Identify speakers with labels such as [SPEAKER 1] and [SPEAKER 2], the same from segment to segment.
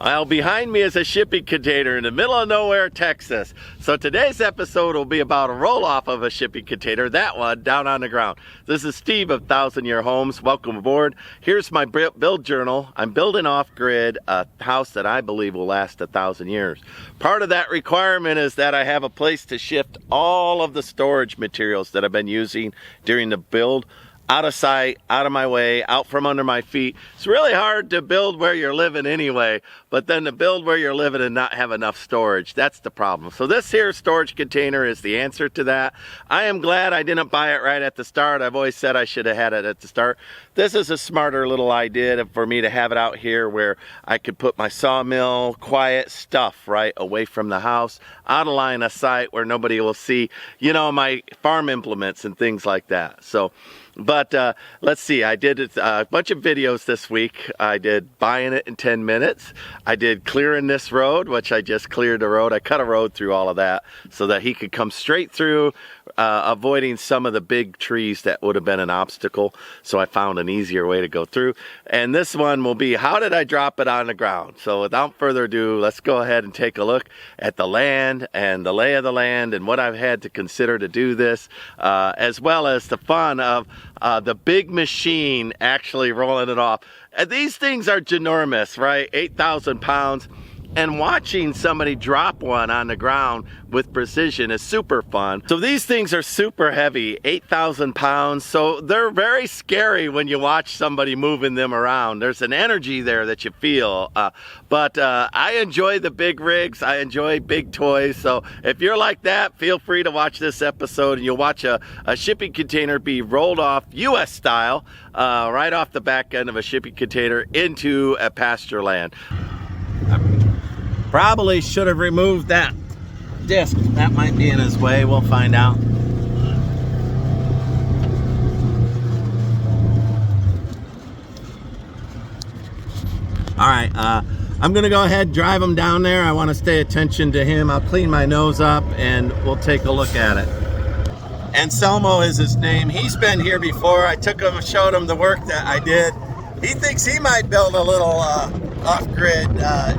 [SPEAKER 1] Well, behind me is a shipping container in the middle of nowhere, Texas. So today's episode will be about a roll-off of a shipping container, that one, down on the ground. This is Steve of 1,000 Year Homes. Welcome aboard. Here's my build journal. I'm building off-grid a house that I believe will last 1,000 years. Part of that requirement is that I have a place to shift all of the storage materials that I've been using during the build out of sight, out of my way, out from under my feet. It's really hard to build where you're living anyway, but then to build where you're living and not have enough storage, that's the problem. So this here storage container is the answer to that. I am glad I didn't buy it right at the start. I've always said I should have had it at the start. This is a smarter little idea for me to have it out here where I could put my sawmill, quiet stuff right away from the house, out of line of sight where nobody will see, you know, my farm implements and things like that. So, but let's see, I did a bunch of videos this week. I did buying it in 10 minutes. I did clearing this road, which I just cleared the road. I cut a road through all of that so that he could come straight through, avoiding some of the big trees that would have been an obstacle. So I found an easier way to go through. And this one will be, how did I drop it on the ground? So without further ado, let's go ahead and take a look at the land and the lay of the land and what I've had to consider to do this, as well as the fun of the big machine actually rolling it off. These things are ginormous, right? 8,000 pounds. And watching somebody drop one on the ground with precision is super fun. So these things are super heavy, 8,000 pounds. So they're very scary when you watch somebody moving them around. There's an energy there that you feel. But I enjoy the big rigs. I enjoy big toys. So if you're like that, feel free to watch this episode and you'll watch a shipping container be rolled off US style, right off the back end of a shipping container into a pasture land. Probably should have removed that disc. That might be in his way. We'll find out. All right, I'm gonna go ahead and drive him down there. I want to stay attention to him. I'll clean my nose up and we'll take a look at it. Anselmo is his name. He's been here before. I took him and showed him the work that I did. He thinks he might build a little off-grid,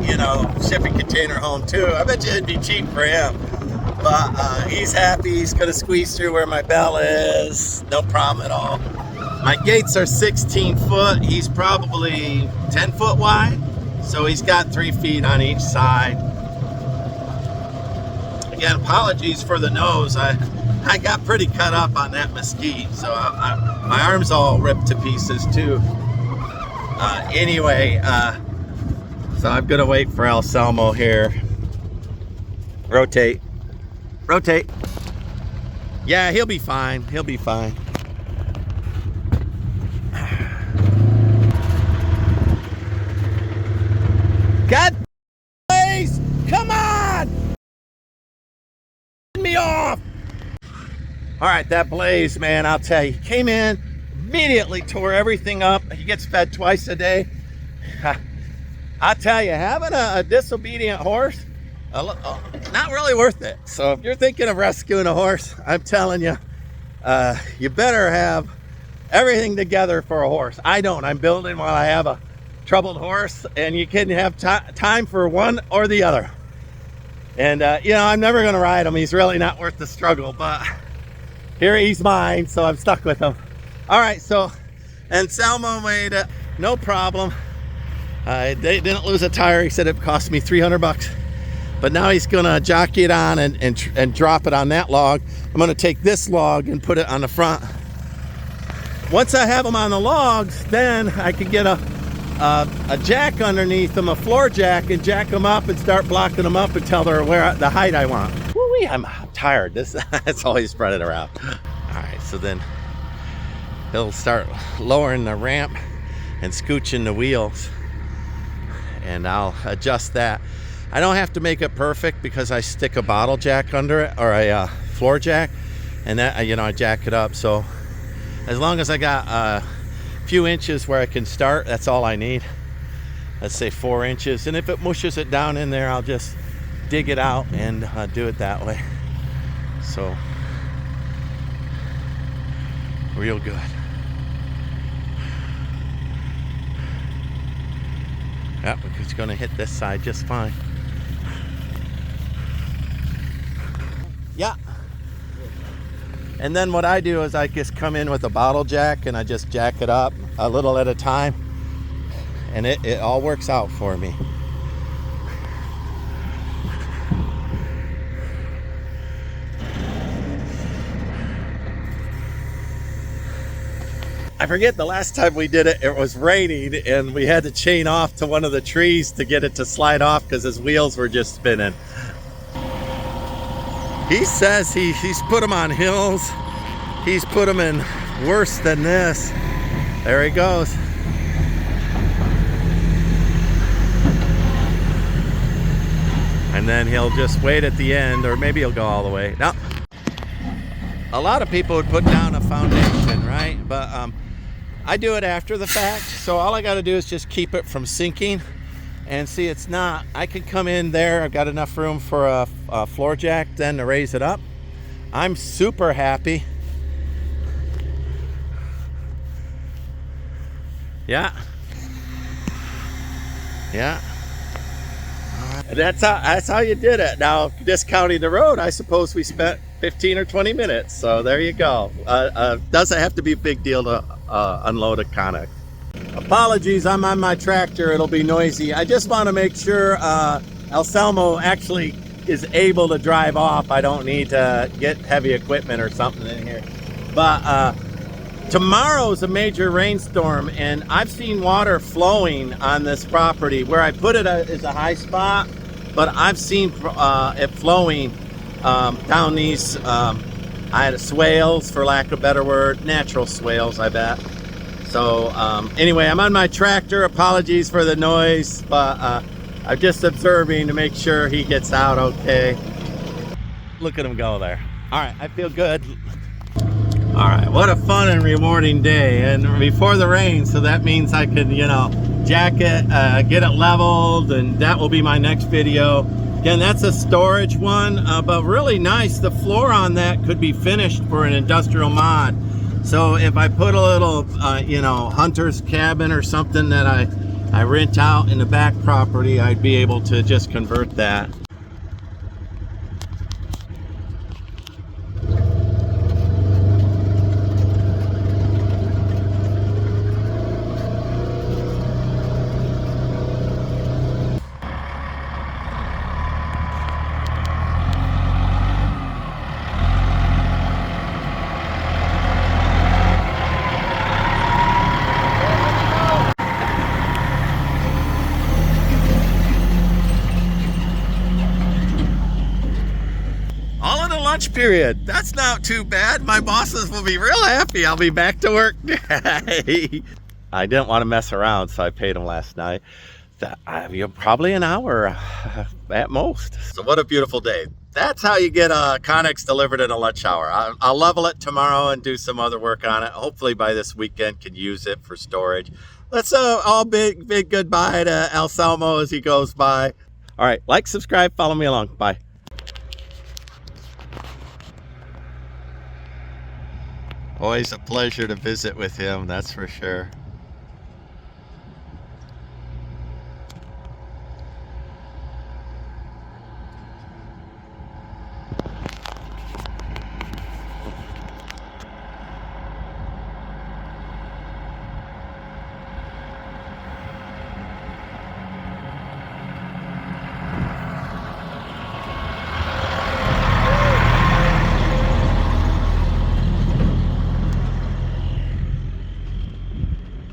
[SPEAKER 1] you know, shipping container home too. I bet you it'd be cheap for him. But he's happy. He's gonna squeeze through where my bell is. No problem at all. My gates are 16 foot. He's probably 10 foot wide. So he's got 3 feet on each side. Again, apologies for the nose. I got pretty cut up on that mesquite. So my arm's all ripped to pieces too. Anyway, so I'm gonna wait for Anselmo here. Rotate. Rotate. Yeah, he'll be fine. He'll be fine. God, please, come on! Me off! All right, that Blaze, man, I'll tell you, he came in, immediately tore everything up. He gets fed twice a day. I'll tell you, having a disobedient horse, not really worth it. So if you're thinking of rescuing a horse, I'm telling you, you better have everything together for a horse. I don't. I'm building while I have a troubled horse, and you can have time for one or the other. And, you know, I'm never going to ride him. He's really not worth the struggle, but here he's mine, so I'm stuck with him. All right, so Anselmo made it, no problem. They didn't lose a tire. He said it cost me 300 bucks. But now he's gonna jockey it on and drop it on that log. I'm gonna take this log and put it on the front. Once I have them on the logs, then I can get a jack underneath them, a floor jack, and jack them up and start blocking them up until they're where the height I want. Woo-wee, I'm tired. That's always spread it around. All right, so then he'll start lowering the ramp and scooching the wheels, and I'll adjust that. I don't have to make it perfect because I stick a bottle jack under it, or a floor jack, and that, you know, I jack it up. So as long as I got a few inches where I can start, that's all I need. Let's say 4 inches, and if it mushes it down in there, I'll just dig it out and do it that way. So real good. Yep, it's going to hit this side just fine. Yeah. And then what I do is I just come in with a bottle jack and I just jack it up a little at a time. And it all works out for me. I forget the last time we did it, it was raining and we had to chain off to one of the trees to get it to slide off because his wheels were just spinning. He says he's put them on hills. He's put them in worse than this. There he goes. And then he'll just wait at the end, or maybe he'll go all the way. Now, a lot of people would put down a foundation, right? But I do it after the fact. So all I got to do is just keep it from sinking. And see, it's not, I can come in there. I've got enough room for a floor jack then to raise it up. I'm super happy. Yeah. Yeah. And that's how you did it. Now, discounting the road, I suppose we spent 15 or 20 minutes. So there you go. Doesn't have to be a big deal to unload a Connex. Apologies, I'm on my tractor. It'll be noisy. I just want to make sure Anselmo actually is able to drive off. I don't need to get heavy equipment or something in here. But tomorrow's a major rainstorm, and I've seen water flowing on this property. Where I put it is a high spot, but I've seen it flowing down these swales, for lack of a better word, natural swales, I bet. So anyway, I'm on my tractor. Apologies for the noise, but I'm just observing to make sure he gets out okay. Look at him go there. All right, I feel good. All right, what a fun and rewarding day. And before the rain, so that means I can, jack it, get it leveled, and that will be my next video. Again, that's a storage one, but really nice. The floor on that could be finished for an industrial mod. So if I put a little, hunter's cabin or something that I rent out in the back property, I'd be able to just convert that. Lunch period. That's not too bad. My bosses will be real happy. I'll be back to work. I didn't want to mess around, so I paid them last night. Probably an hour at most. So what a beautiful day. That's how you get a Connex delivered in a lunch hour. I'll level it tomorrow and do some other work on it. Hopefully by this weekend can use it for storage. Let's all big goodbye to Anselmo as he goes by. All right, like, subscribe, follow me along. Bye. Always a pleasure to visit with him, that's for sure.